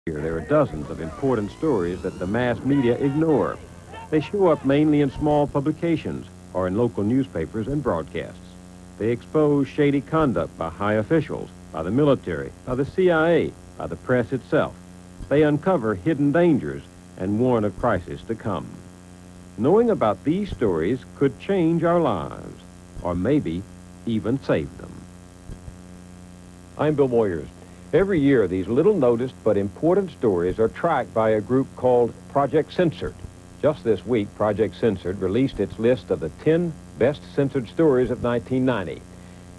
Here, there are dozens of important stories that the mass media ignore. They show up mainly in small publications or in local newspapers and broadcasts. They expose shady conduct by high officials, by the military, by the CIA, by the press itself. They uncover hidden dangers and warn of crisis to come. Knowing about these stories could change our lives, or maybe even save them. I'm Bill Moyers. Every year, these little-noticed but important stories are tracked by a group called Project Censored. Just this week, Project Censored released its list of the 10 best censored stories of 1990.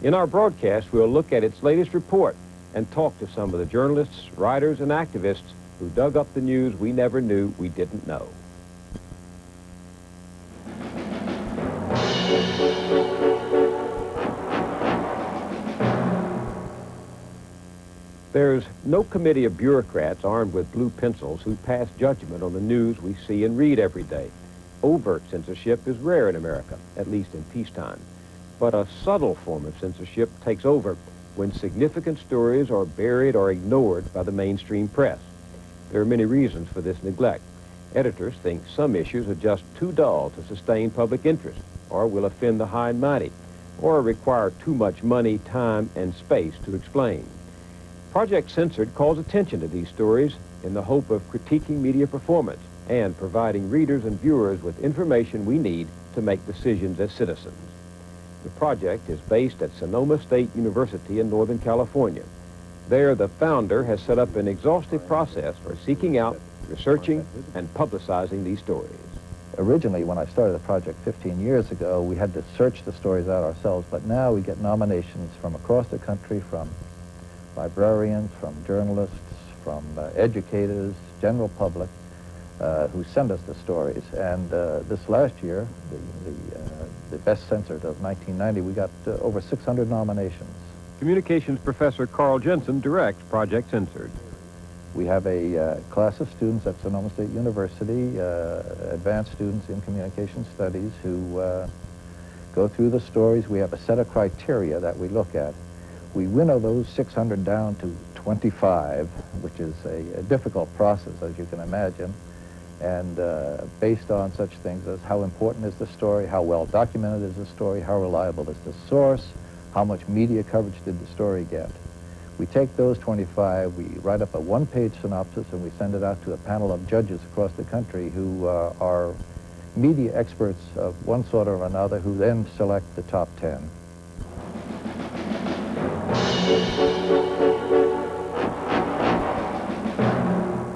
In our broadcast, we'll look at its latest report and talk to some of the journalists, writers, and activists who dug up the news we never knew we didn't know. There's no committee of bureaucrats armed with blue pencils who pass judgment on the news we see and read every day. Overt censorship is rare in America, at least in peacetime. But a subtle form of censorship takes over when significant stories are buried or ignored by the mainstream press. There are many reasons for this neglect. Editors think some issues are just too dull to sustain public interest, or will offend the high and mighty, or require too much money, time, and space to explain. Project Censored calls attention to these stories in the hope of critiquing media performance and providing readers and viewers with information we need to make decisions as citizens. The project is based at Sonoma State University in Northern California. There, the founder has set up an exhaustive process for seeking out, researching, and publicizing these stories. Originally, when I started the project 15 years ago, we had to search the stories out ourselves, but now we get nominations from across the country, from librarians, from journalists, from educators, general public, who send us the stories. And this last year, the best censored of 1990, we got over 600 nominations. Communications professor Carl Jensen directs Project Censored. We have a class of students at Sonoma State University, advanced students in communication studies, who go through the stories. We have a set of criteria that we look at. We winnow those 600 down to 25, which is a difficult process, as you can imagine, and based on such things as how important is the story, how well documented is the story, how reliable is the source, how much media coverage did the story get. We take those 25, we write up a one-page synopsis, and we send it out to a panel of judges across the country who are media experts of one sort or another, who then select the top 10.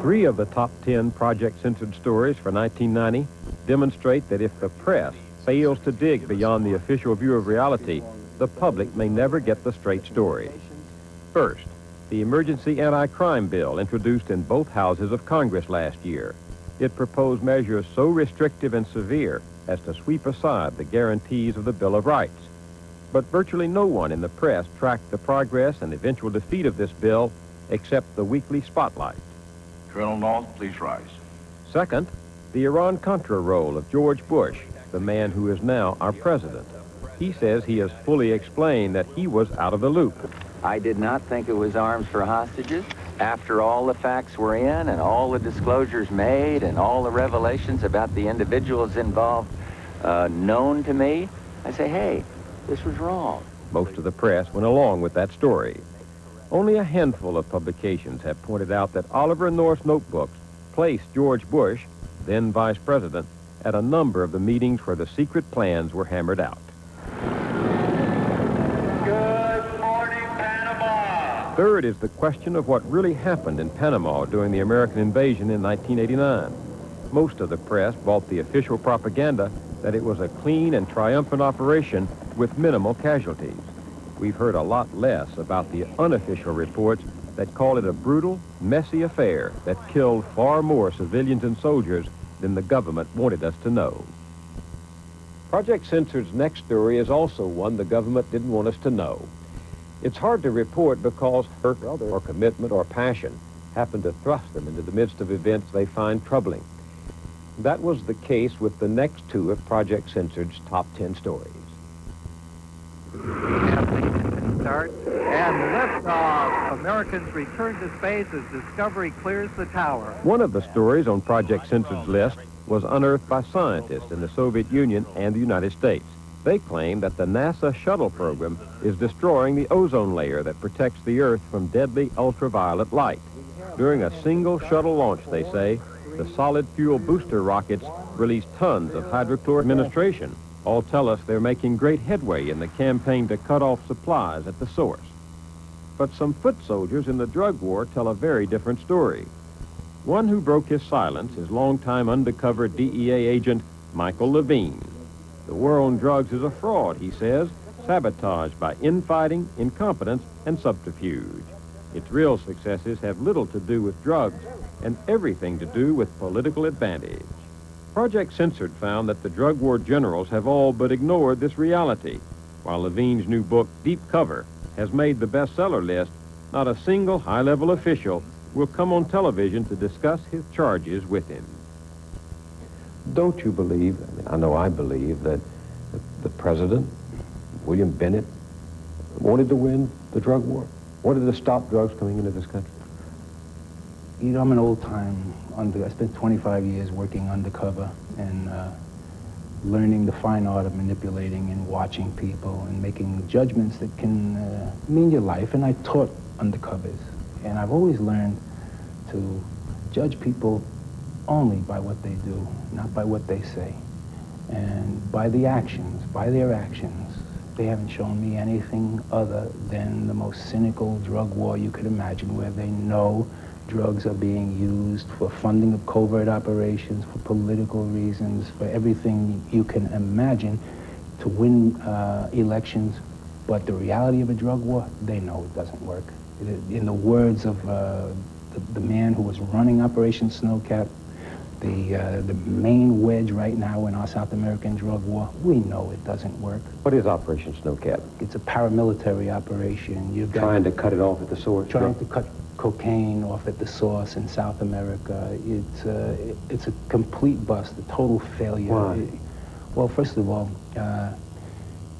Three of the top 10 Project Censored stories for 1990 demonstrate that if the press fails to dig beyond the official view of reality, the public may never get the straight story. First, the emergency anti-crime bill introduced in both houses of Congress last year. It proposed measures so restrictive and severe as to sweep aside the guarantees of the Bill of Rights. But virtually no one in the press tracked the progress and eventual defeat of this bill except the weekly Spotlight. Colonel North, please rise. Second, the Iran-Contra role of George Bush, the man who is now our president. He says he has fully explained that he was out of the loop. I did not think it was arms for hostages. After all the facts were in and all the disclosures made and all the revelations about the individuals involved known to me, I say, hey, this was wrong. Most of the press went along with that story. Only a handful of publications have pointed out that Oliver North's notebooks placed George Bush, then vice president, at a number of the meetings where the secret plans were hammered out. Good morning, Panama. Third is the question of what really happened in Panama during the American invasion in 1989. Most of the press bought the official propaganda that it was a clean and triumphant operation with minimal casualties. We've heard a lot less about the unofficial reports that call it a brutal, messy affair that killed far more civilians and soldiers than the government wanted us to know. Project Censored's next story is also one the government didn't want us to know. It's hard to report because hurt or commitment or passion happened to thrust them into the midst of events they find troubling. That was the case with the next two of Project Censored's top 10 stories. start. And liftoff. Americans return to space as Discovery clears the tower. One of the stories on Project Censored's list was unearthed by scientists in the Soviet Union and the United States. They claim that the NASA shuttle program is destroying the ozone layer that protects the Earth from deadly ultraviolet light. During a single shuttle launch, they say, the solid fuel booster rockets release tons of hydrochloric administration. All tell us they're making great headway in the campaign to cut off supplies at the source. But some foot soldiers in the drug war tell a very different story. One who broke his silence is longtime undercover DEA agent Michael Levine. The war on drugs is a fraud, he says, sabotaged by infighting, incompetence, and subterfuge. Its real successes have little to do with drugs and everything to do with political advantage. Project Censored found that the drug war generals have all but ignored this reality. While Levine's new book, Deep Cover, has made the bestseller list, not a single high-level official will come on television to discuss his charges with him. Don't you believe, I know I believe, that the president, William Bennett, wanted to win the drug war? Wanted to stop drugs coming into this country? You know, I'm an old-time I spent 25 years working undercover and learning the fine art of manipulating and watching people and making judgments that can mean your life. And I taught undercovers. And I've always learned to judge people only by what they do, not by what they say. And by the actions, by their actions, they haven't shown me anything other than the most cynical drug war you could imagine, where they know drugs are being used for funding of covert operations, for political reasons, for everything you can imagine to win elections. But the reality of a drug war, they know it doesn't work. In the words of the man who was running Operation Snowcap, the main wedge right now in our South American drug war, we know it doesn't work. What is Operation Snowcap? It's a paramilitary operation. You've got Trying to cut it off at the source? Trying to cut cocaine off at the source in South America. It's a complete bust, a total failure. Why? Well, first of all,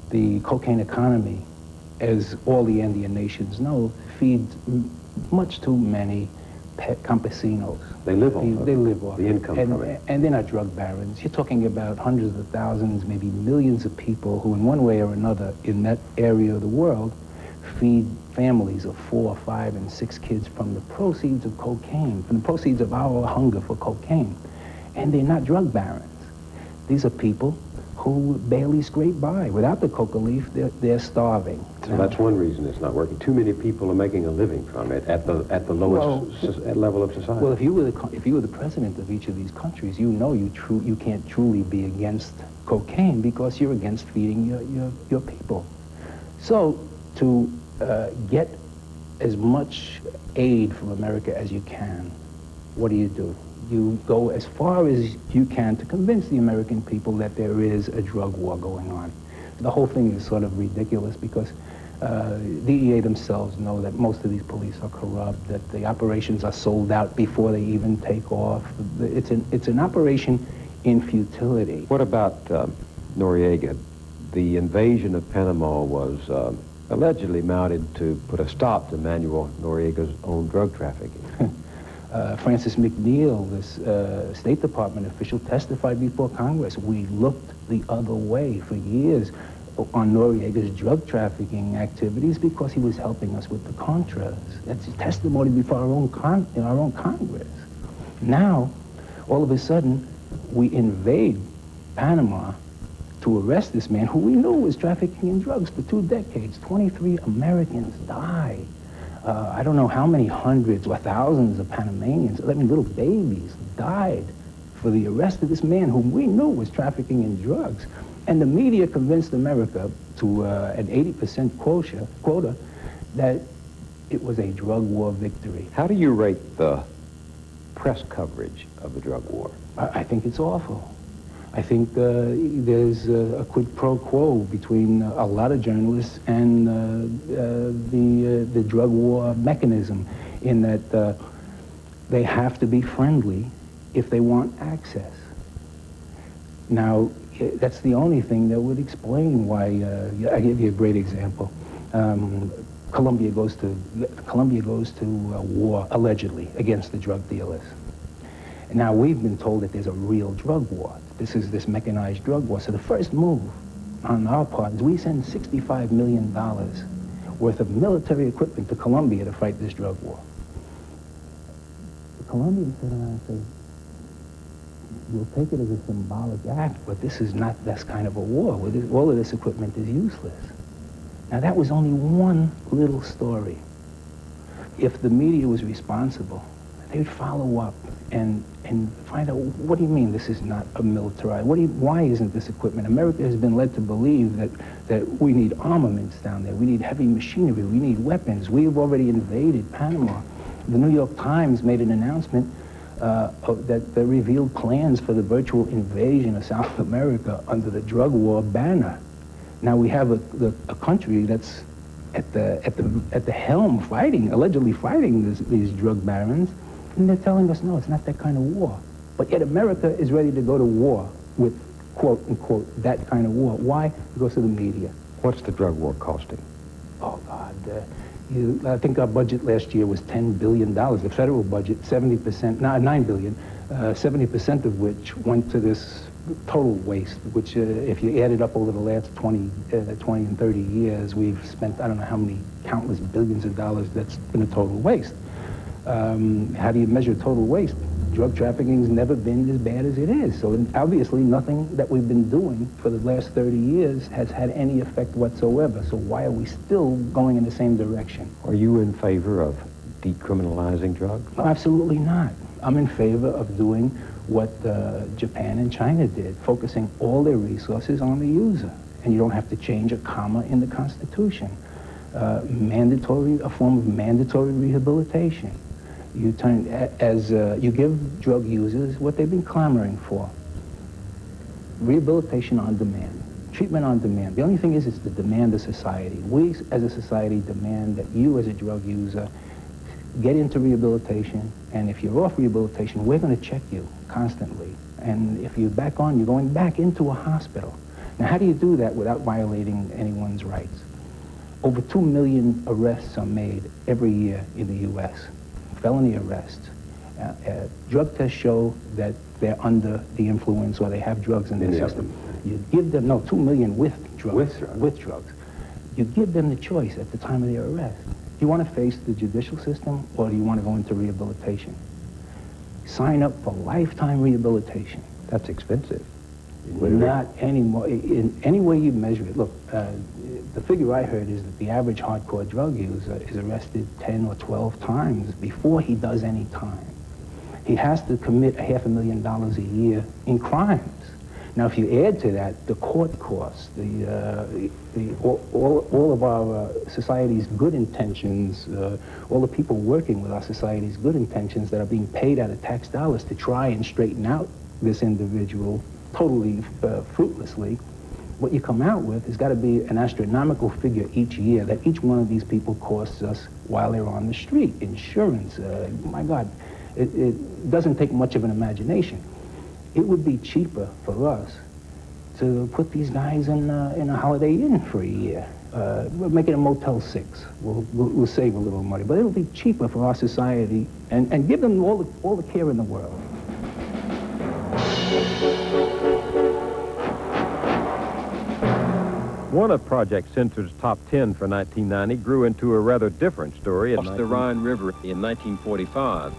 the cocaine economy, as all the Andean nations know, feeds much too many pet campesinos. They live off of They live off the income from it. And they're not drug barons. You're talking about hundreds of thousands, maybe millions of people who in one way or another in that area of the world feed families of 4, 5, and 6 kids from the proceeds of cocaine, from the proceeds of our hunger for cocaine. And they're not drug barons. These are people who barely scrape by. Without the coca leaf, they're starving. So that's one reason it's not working. Too many people are making a living from it at the lowest level of society. Well, if you were the president of each of these countries, you know you can't truly be against cocaine because you're against feeding your people. So to get as much aid from America as you can, what do? You go as far as you can to convince the American people that there is a drug war going on. The whole thing is sort of ridiculous because DEA themselves know that most of these police are corrupt, that the operations are sold out before they even take off. It's an operation in futility. What about Noriega? The invasion of Panama was allegedly mounted to put a stop to Manuel Noriega's own drug trafficking. Francis McNeil, this State Department official, testified before Congress. We looked the other way for years on Noriega's drug trafficking activities because he was helping us with the Contras. That's testimony before our own Congress. Now, all of a sudden, we invade Panama to arrest this man who we knew was trafficking in drugs for 2 decades. 23 Americans died. I don't know how many hundreds or thousands of Panamanians, little babies, died for the arrest of this man whom we knew was trafficking in drugs. And the media convinced America to an 80% quota that it was a drug war victory. How do you rate the press coverage of the drug war? I think it's awful. I think there's a quid pro quo between a lot of journalists and the drug war mechanism, in that they have to be friendly if they want access. Now, that's the only thing that would explain why. I give you a great example. Colombia goes to war, allegedly, against the drug dealers. And now we've been told that there's a real drug war. This is this mechanized drug war. So the first move on our part is we send $65 million worth of military equipment to Colombia to fight this drug war. The Colombians sit around and say, we'll take it as a symbolic act, but this is not this kind of a war. All of this equipment is useless. Now, that was only one little story. If the media was responsible, they'd follow up and find out, what do you mean this is not a militarized? Why isn't this equipment? America has been led to believe that we need armaments down there. We need heavy machinery. We need weapons. We've already invaded Panama. The New York Times made an announcement that revealed plans for the virtual invasion of South America under the drug war banner. Now we have a country that's at the helm fighting, allegedly fighting these drug barons, and they're telling us, no, it's not that kind of war. But yet America is ready to go to war with, quote unquote, that kind of war. Why? Because of the media. What's the drug war costing? Oh, God. I think our budget last year was $10 billion. The federal budget, 70%, no, $9 billion, 70% of which went to this total waste, which if you add it up over the last 20 and 30 years, we've spent, I don't know how many countless billions of dollars that's been a total waste. How do you measure total waste? Drug trafficking's never been as bad as it is. So obviously nothing that we've been doing for the last 30 years has had any effect whatsoever. So why are we still going in the same direction? Are you in favor of decriminalizing drugs? No, absolutely not. I'm in favor of doing what Japan and China did, focusing all their resources on the user. And you don't have to change a comma in the Constitution. A form of mandatory rehabilitation. You give drug users what they've been clamoring for. Rehabilitation on demand, treatment on demand. The only thing is, it's the demand of society. We, as a society, demand that you, as a drug user, get into rehabilitation, and if you're off rehabilitation, we're going to check you constantly. And if you're back on, you're going back into a hospital. Now, how do you do that without violating anyone's rights? Over 2 million arrests are made every year in the U.S., felony arrests. Drug tests show that they're under the influence or they have drugs in their system. You give them, 2 million with drugs. With drugs. You give them the choice at the time of their arrest. Do you want to face the judicial system or do you want to go into rehabilitation? Sign up for lifetime rehabilitation. That's expensive. Not anymore. In any way you measure it. Look, the figure I heard is that the average hardcore drug user is arrested 10 or 12 times before he does any time. He has to commit $500,000 a year in crimes. Now, if you add to that the court costs, all of our society's good intentions, all the people working with our society's good intentions that are being paid out of tax dollars to try and straighten out this individual totally fruitlessly, what you come out with has got to be an astronomical figure each year that each one of these people costs us while they're on the street. Insurance, my God, it doesn't take much of an imagination. It would be cheaper for us to put these guys in a Holiday Inn for a year. We'll make it a Motel 6. We'll save a little money, but it'll be cheaper for our society and give them all the care in the world. One of Project Censored's top 10 for 1990 grew into a rather different story. Across the Rhine River in 1945.